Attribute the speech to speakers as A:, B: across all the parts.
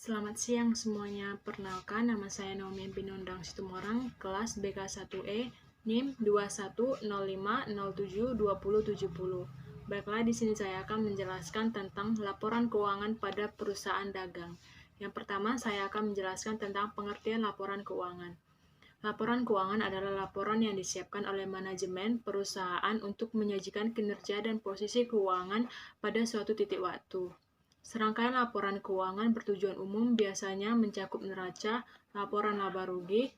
A: Selamat siang semuanya. Perkenalkan, nama saya Naomi Pinondang Situmorang, kelas BK1E, NIM 2105072070. Baiklah, di sini saya akan menjelaskan tentang laporan keuangan pada perusahaan dagang. Yang pertama, saya akan menjelaskan tentang pengertian laporan keuangan. Laporan keuangan adalah laporan yang disiapkan oleh manajemen perusahaan untuk menyajikan kinerja dan posisi keuangan pada suatu titik waktu. Serangkaian laporan keuangan bertujuan umum biasanya mencakup neraca, laporan laba rugi,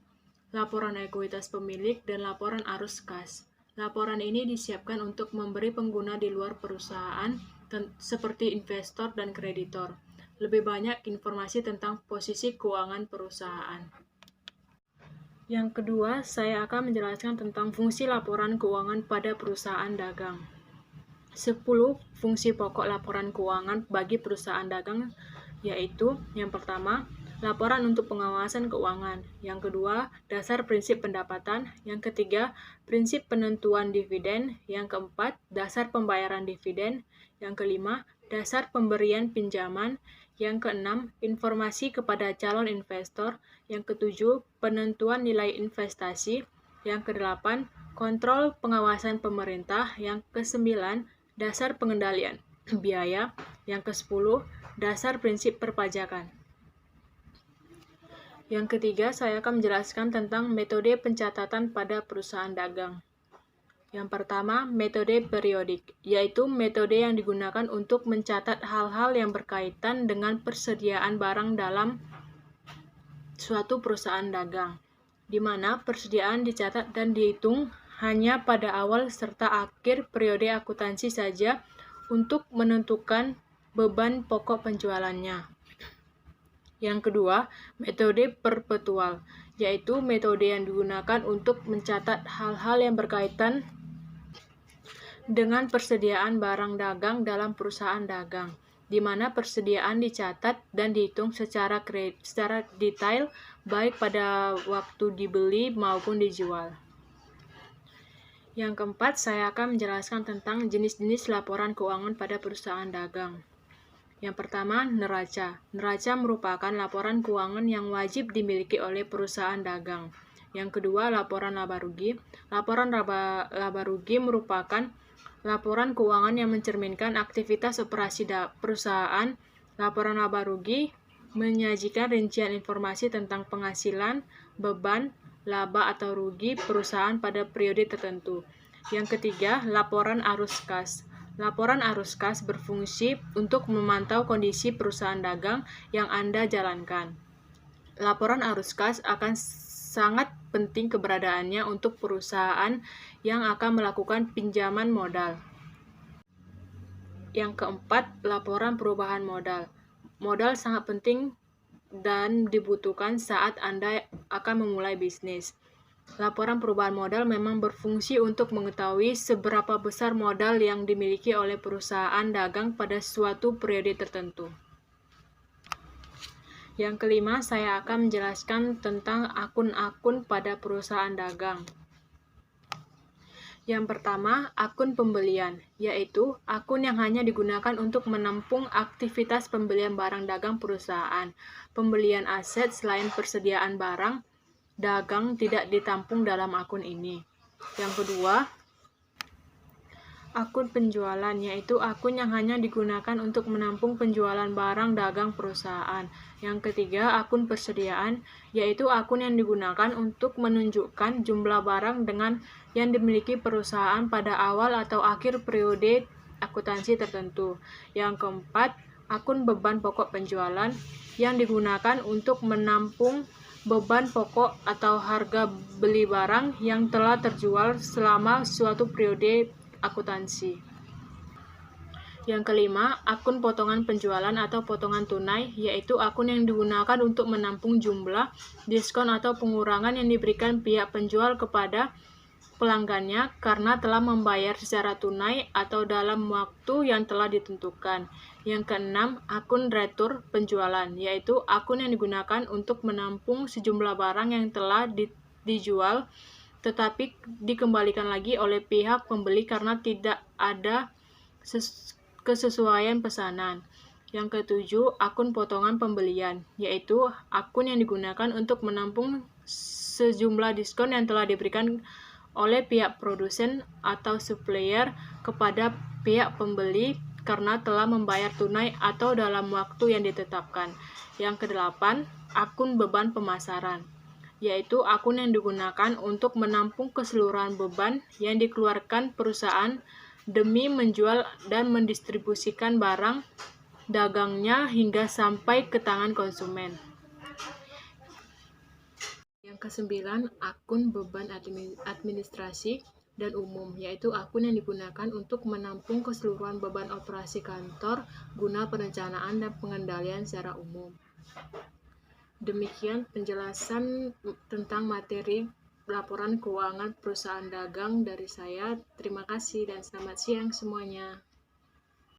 A: laporan ekuitas pemilik, dan laporan arus kas. Laporan ini disiapkan untuk memberi pengguna di luar perusahaan seperti investor dan kreditor lebih banyak informasi tentang posisi keuangan perusahaan. Yang kedua, saya akan menjelaskan tentang fungsi laporan keuangan pada perusahaan dagang. 10 fungsi pokok laporan keuangan bagi perusahaan dagang yaitu yang pertama, laporan untuk pengawasan keuangan. Yang kedua, dasar prinsip pendapatan. Yang ketiga, prinsip penentuan dividen. Yang keempat, dasar pembayaran dividen. Yang kelima, dasar pemberian pinjaman. Yang keenam, informasi kepada calon investor. Yang ketujuh, penentuan nilai investasi. Yang kedelapan, kontrol pengawasan pemerintah. Yang kesembilan, dasar pengendalian biaya. Yang ke-10, dasar prinsip perpajakan. Yang ketiga, saya akan menjelaskan tentang metode pencatatan pada perusahaan dagang. Yang pertama, metode periodik, yaitu metode yang digunakan untuk mencatat hal-hal yang berkaitan dengan persediaan barang dalam suatu perusahaan dagang, di mana persediaan dicatat dan dihitung hanya pada awal serta akhir periode akuntansi saja untuk menentukan beban pokok penjualannya. Yang kedua, metode perpetual, yaitu metode yang digunakan untuk mencatat hal-hal yang berkaitan dengan persediaan barang dagang dalam perusahaan dagang, di mana persediaan dicatat dan dihitung secara detail baik pada waktu dibeli maupun dijual. Yang keempat, saya akan menjelaskan tentang jenis-jenis laporan keuangan pada perusahaan dagang. Yang pertama, neraca. Neraca merupakan laporan keuangan yang wajib dimiliki oleh perusahaan dagang. Yang kedua, laporan laba rugi. Laporan laba rugi merupakan laporan keuangan yang mencerminkan aktivitas operasi perusahaan. Laporan laba rugi menyajikan rincian informasi tentang penghasilan, beban, laba atau rugi perusahaan pada periode tertentu. Yang ketiga, laporan arus kas. Laporan arus kas berfungsi untuk memantau kondisi perusahaan dagang yang Anda jalankan. Laporan arus kas akan sangat penting keberadaannya untuk perusahaan yang akan melakukan pinjaman modal. Yang keempat, laporan perubahan modal. Modal sangat penting dan dibutuhkan saat Anda akan memulai bisnis. Laporan perubahan modal memang berfungsi untuk mengetahui seberapa besar modal yang dimiliki oleh perusahaan dagang pada suatu periode tertentu. Yang kelima, saya akan menjelaskan tentang akun-akun pada perusahaan dagang. Yang pertama, akun pembelian, yaitu akun yang hanya digunakan untuk menampung aktivitas pembelian barang dagang perusahaan. Pembelian aset selain persediaan barang dagang tidak ditampung dalam akun ini. Yang kedua, akun penjualan, yaitu akun yang hanya digunakan untuk menampung penjualan barang dagang perusahaan. Yang ketiga, akun persediaan, yaitu akun yang digunakan untuk menunjukkan jumlah barang dengan yang dimiliki perusahaan pada awal atau akhir periode akuntansi tertentu. Yang keempat, akun beban pokok penjualan, yang digunakan untuk menampung beban pokok atau harga beli barang yang telah terjual selama suatu periode akuntansi. Yang kelima, akun potongan penjualan atau potongan tunai, yaitu akun yang digunakan untuk menampung jumlah, diskon atau pengurangan yang diberikan pihak penjual kepada pelanggannya karena telah membayar secara tunai atau dalam waktu yang telah ditentukan. Yang keenam, akun retur penjualan, yaitu akun yang digunakan untuk menampung sejumlah barang yang telah dijual tetapi dikembalikan lagi oleh pihak pembeli karena tidak ada kesesuaian pesanan. Yang ketujuh, akun potongan pembelian, yaitu akun yang digunakan untuk menampung sejumlah diskon yang telah diberikan oleh pihak produsen atau supplier kepada pihak pembeli karena telah membayar tunai atau dalam waktu yang ditetapkan. Yang kedelapan, akun beban pemasaran, yaitu akun yang digunakan untuk menampung keseluruhan beban yang dikeluarkan perusahaan demi menjual dan mendistribusikan barang dagangnya hingga sampai ke tangan konsumen. Yang kesembilan, akun beban administrasi dan umum, yaitu akun yang digunakan untuk menampung keseluruhan beban operasi kantor guna perencanaan dan pengendalian secara umum. Demikian penjelasan tentang materi laporan keuangan perusahaan dagang dari saya. Terima kasih dan selamat siang semuanya.